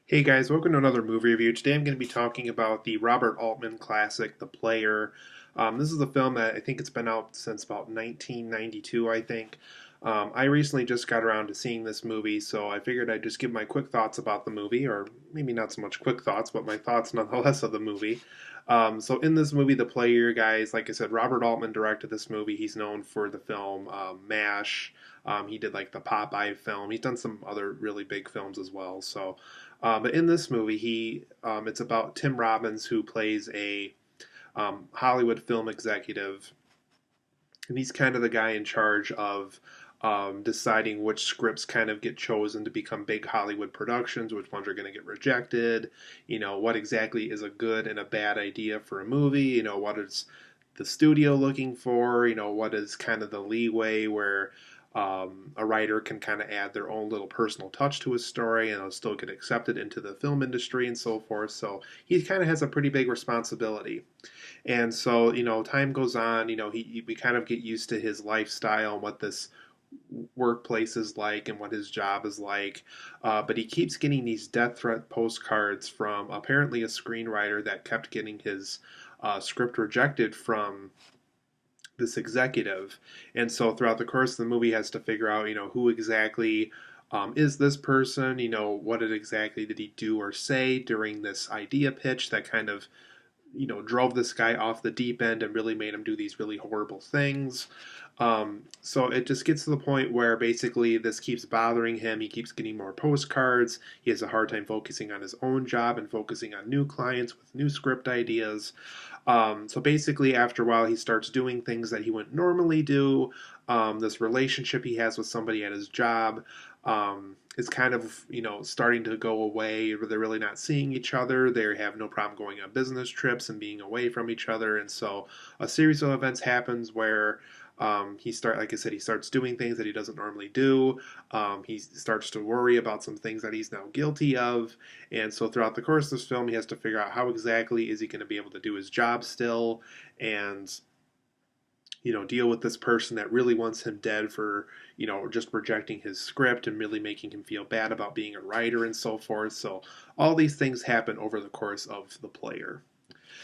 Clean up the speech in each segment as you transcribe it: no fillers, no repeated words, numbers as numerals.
Hey guys, welcome to another movie review. Today I'm going to be talking about the Robert Altman classic, The Player. This is a film that I think it's been out since about 1992, I think. I recently just got around to seeing this movie, so I figured I'd just give my quick thoughts about the movie, or maybe not so much quick thoughts, but my thoughts nonetheless of the movie. So in this movie, The Player, guys, like I said, Robert Altman directed this movie. He's known for the film MASH. He did like the Popeye film. He's done some other really big films as well. But in this movie, it's about Tim Robbins, who plays a Hollywood film executive, and he's kind of the guy in charge of deciding which scripts kind of get chosen to become big Hollywood productions, which ones are going to get rejected. What exactly is a good and a bad idea for a movie. What is the studio looking for. What is kind of the leeway where a writer can kind of add their own little personal touch to his story and it'll still get accepted into the film industry and so forth. So he kind of has a pretty big responsibility. And so, time goes on, we kind of get used to his lifestyle and what this workplace is like and what his job is like. But he keeps getting these death threat postcards from apparently a screenwriter that kept getting his script rejected from this executive. And so throughout the course of the movie, he has to figure out, who exactly is this person? What exactly did he do or say during this idea pitch that kind of drove this guy off the deep end and really made him do these really horrible things. So it just gets to the point where basically this keeps bothering him. He keeps getting more postcards. He has a hard time focusing on his own job and focusing on new clients with new script ideas. So basically, after a while, he starts doing things that he wouldn't normally do. This relationship he has with somebody at his job is kind of starting to go away. They're really not seeing each other. They have no problem going on business trips and being away from each other. And so a series of events happens where like I said, he starts doing things that he doesn't normally do. He starts to worry about some things that he's now guilty of, and so throughout the course of this film, he has to figure out how exactly is he going to be able to do his job still, and deal with this person that really wants him dead for just rejecting his script and really making him feel bad about being a writer and so forth. So all these things happen over the course of The Player.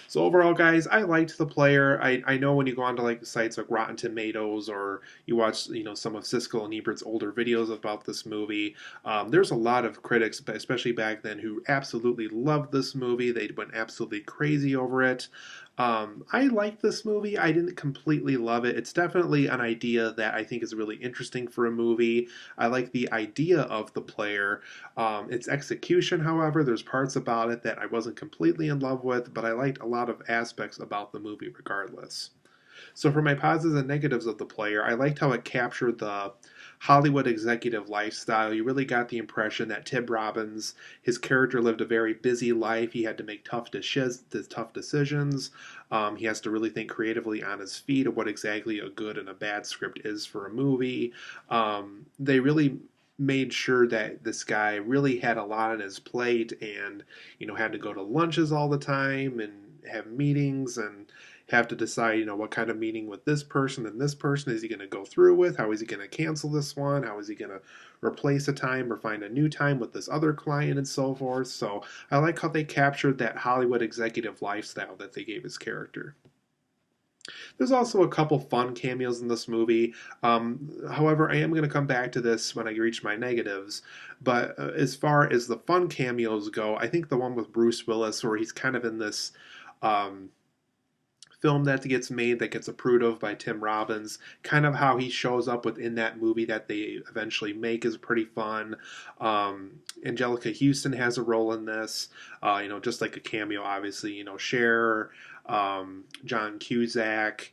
So overall, guys, I liked The Player. I know when you go onto like sites like Rotten Tomatoes or you watch some of Siskel and Ebert's older videos about this movie, there's a lot of critics, especially back then, who absolutely loved this movie. They went absolutely crazy over it. I liked this movie. I didn't completely love it. It's definitely an idea that I think is really interesting for a movie. I like the idea of The Player. Its execution, however, there's parts about it that I wasn't completely in love with, but I liked a lot of aspects about the movie regardless. So for my positives and negatives of The Player, I liked how it captured the Hollywood executive lifestyle. You really got the impression that Tim Robbins, his character lived a very busy life. He had to make tough decisions. He has to really think creatively on his feet of what exactly a good and a bad script is for a movie. They really made sure that this guy really had a lot on his plate and had to go to lunches all the time and have meetings and have to decide what kind of meeting with this person and this person is he going to go through with, how is he going to cancel this one, how is he going to replace a time or find a new time with this other client and so forth. So I like how they captured that Hollywood executive lifestyle that they gave his character. There's also a couple fun cameos in this movie. However, I am going to come back to this when I reach my negatives. But as far as the fun cameos go, I think the one with Bruce Willis, where he's kind of in this film that gets made, that gets approved of by Tim Robbins, kind of how he shows up within that movie that they eventually make is pretty fun. Angelica Houston has a role in this, just like a cameo, obviously. Cher, John Cusack,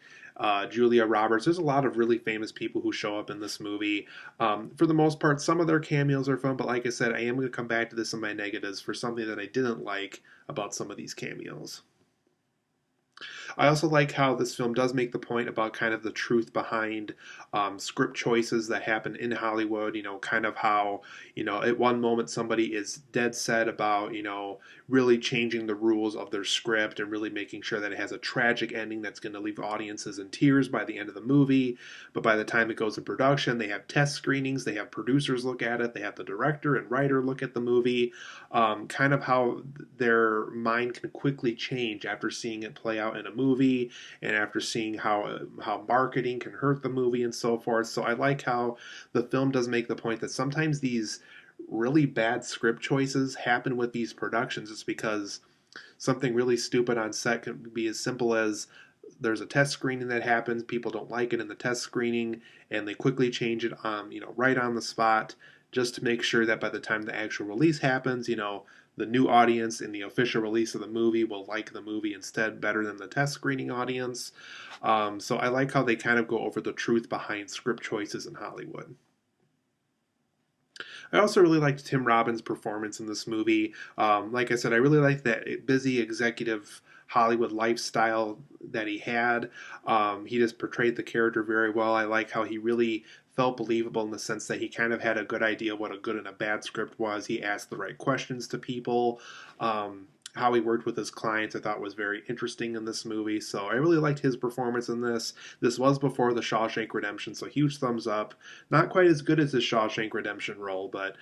Julia Roberts. There's a lot of really famous people who show up in this movie. For the most part, some of their cameos are fun, but like I said, I am going to come back to this in my negatives for something that I didn't like about some of these cameos. I also like how this film does make the point about kind of the truth behind script choices that happen in Hollywood. Kind of how, at one moment somebody is dead set about, really changing the rules of their script and really making sure that it has a tragic ending that's going to leave audiences in tears by the end of the movie. But by the time it goes in production, they have test screenings, they have producers look at it, they have the director and writer look at the movie. Kind of how their mind can quickly change after seeing it play out in a movie and after seeing how marketing can hurt the movie and so forth. So I like how the film does make the point that sometimes these really bad script choices happen with these productions. It's because something really stupid on set can be as simple as there's a test screening that happens, people don't like it in the test screening, and they quickly change it on, right on the spot, just to make sure that by the time the actual release happens, the new audience in the official release of the movie will like the movie instead better than the test screening audience. So I like how they kind of go over the truth behind script choices in Hollywood. I also really liked Tim Robbins' performance in this movie. Like I said, I really liked that busy executive Hollywood lifestyle that he had. He just portrayed the character very well. I like how he really felt believable in the sense that he kind of had a good idea what a good and a bad script was. He asked the right questions to people. How he worked with his clients, I thought was very interesting in this movie. So I really liked his performance in this. This was before the Shawshank Redemption, so huge thumbs up. Not quite as good as his Shawshank Redemption role, but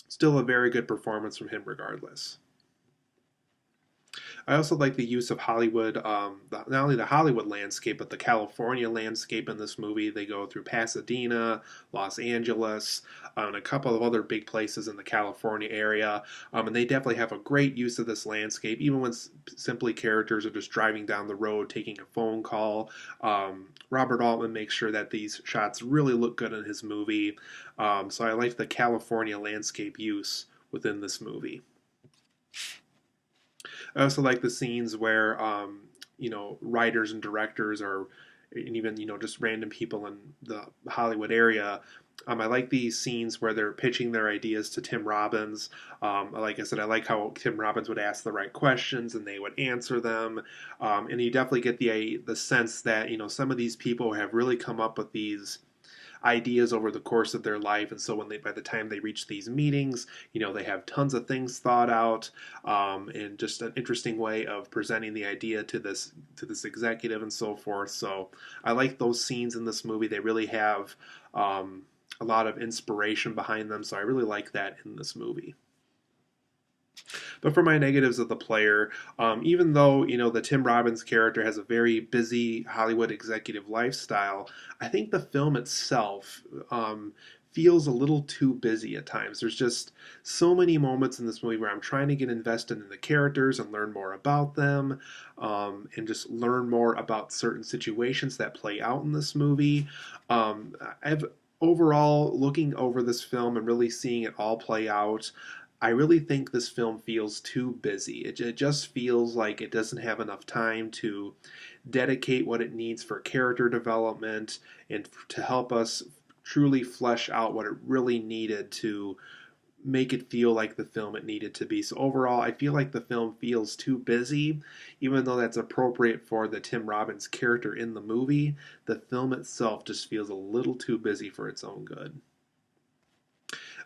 still a very good performance from him regardless. I also like the use of Hollywood, not only the Hollywood landscape, but the California landscape in this movie. They go through Pasadena, Los Angeles, and a couple of other big places in the California area. And they definitely have a great use of this landscape, even when simply characters are just driving down the road, taking a phone call. Robert Altman makes sure that these shots really look good in his movie. So I like the California landscape use within this movie. I also like the scenes where writers and directors are, and even just random people in the Hollywood area. I like these scenes where they're pitching their ideas to Tim Robbins. Like I said, I like how Tim Robbins would ask the right questions and they would answer them. And you definitely get the sense that some of these people have really come up with these ideas over the course of their life, and so by the time they reach these meetings, they have tons of things thought out, and just an interesting way of presenting the idea to this executive and so forth. So I like those scenes in this movie. They really have a lot of inspiration behind them, so I really like that in this movie. But for my negatives of the player, even though the Tim Robbins character has a very busy Hollywood executive lifestyle, I think the film itself feels a little too busy at times. There's just so many moments in this movie where I'm trying to get invested in the characters and learn more about them, and just learn more about certain situations that play out in this movie. I've overall looking over this film and really seeing it all play out. I really think this film feels too busy. It just feels like it doesn't have enough time to dedicate what it needs for character development and to help us truly flesh out what it really needed to make it feel like the film it needed to be. So overall, I feel like the film feels too busy, even though that's appropriate for the Tim Robbins character in the movie. The film itself just feels a little too busy for its own good.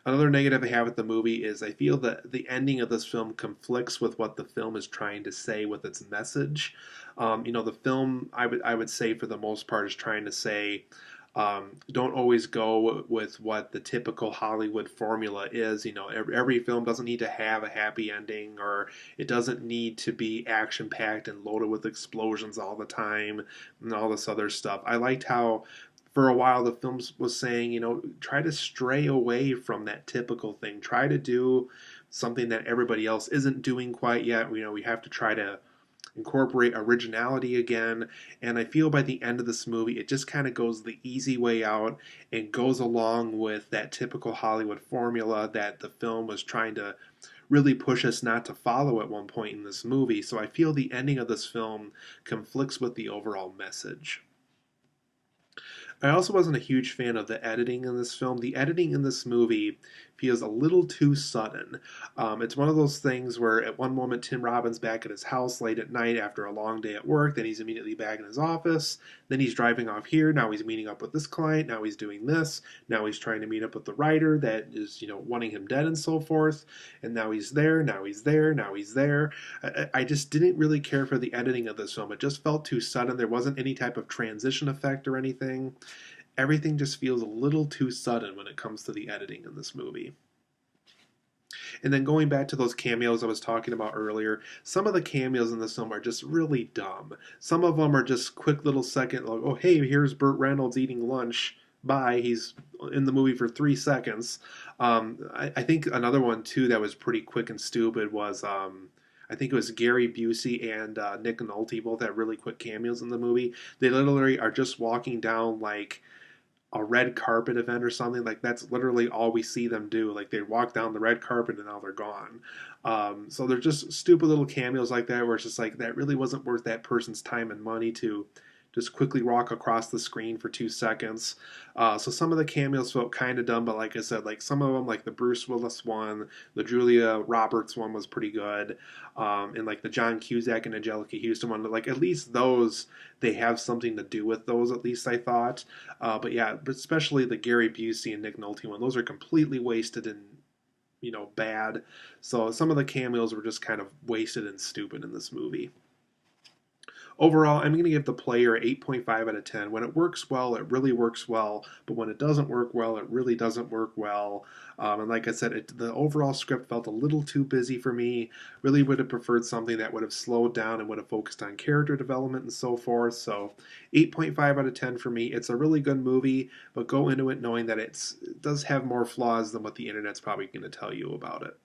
Another negative I have with the movie is I feel that the ending of this film conflicts with what the film is trying to say with its message. The film, I would say for the most part, is trying to say, don't always go with what the typical Hollywood formula is. Every film doesn't need to have a happy ending, or it doesn't need to be action packed and loaded with explosions all the time and all this other stuff. I liked how for a while the film was saying, try to stray away from that typical thing. Try to do something that everybody else isn't doing quite yet. We have to try to incorporate originality again. And I feel by the end of this movie, it just kind of goes the easy way out and goes along with that typical Hollywood formula that the film was trying to really push us not to follow at one point in this movie. So I feel the ending of this film conflicts with the overall message. I also wasn't a huge fan of the editing in this film. The editing in this movie feels a little too sudden. It's one of those things where at one moment Tim Robbins back at his house late at night after a long day at work, then he's immediately back in his office, then he's driving off here, now he's meeting up with this client, now he's doing this, now he's trying to meet up with the writer that is, wanting him dead and so forth, and now he's there, now he's there, now he's there. I just didn't really care for the editing of this film. It just felt too sudden. There wasn't any type of transition effect or anything. Everything just feels a little too sudden when it comes to the editing in this movie. And then going back to those cameos I was talking about earlier, some of the cameos in this film are just really dumb. Some of them are just quick little second, like, oh, hey, here's Burt Reynolds eating lunch. Bye. He's in the movie for 3 seconds. I think another one, too, that was pretty quick and stupid was. I think it was Gary Busey and Nick Nolte both had really quick cameos in the movie. They literally are just walking down like a red carpet event or something. Like that's literally all we see them do. Like they walk down the red carpet and now they're gone. So they're just stupid little cameos like that where it's just like that really wasn't worth that person's time and money to just quickly walk across the screen for 2 seconds. So some of the cameos felt kind of dumb, but like I said, like some of them, like the Bruce Willis one, the Julia Roberts one was pretty good, and like the John Cusack and Angelica Houston one, like at least those they have something to do with those. At least I thought, but yeah, but especially the Gary Busey and Nick Nolte one, those are completely wasted and bad. So some of the cameos were just kind of wasted and stupid in this movie. Overall, I'm going to give The Player 8.5 out of 10. When it works well, it really works well. But when it doesn't work well, it really doesn't work well. And like I said, the overall script felt a little too busy for me. Really would have preferred something that would have slowed down and would have focused on character development and so forth. So 8.5 out of 10 for me. It's a really good movie, but go into it knowing that it does have more flaws than what the internet's probably going to tell you about it.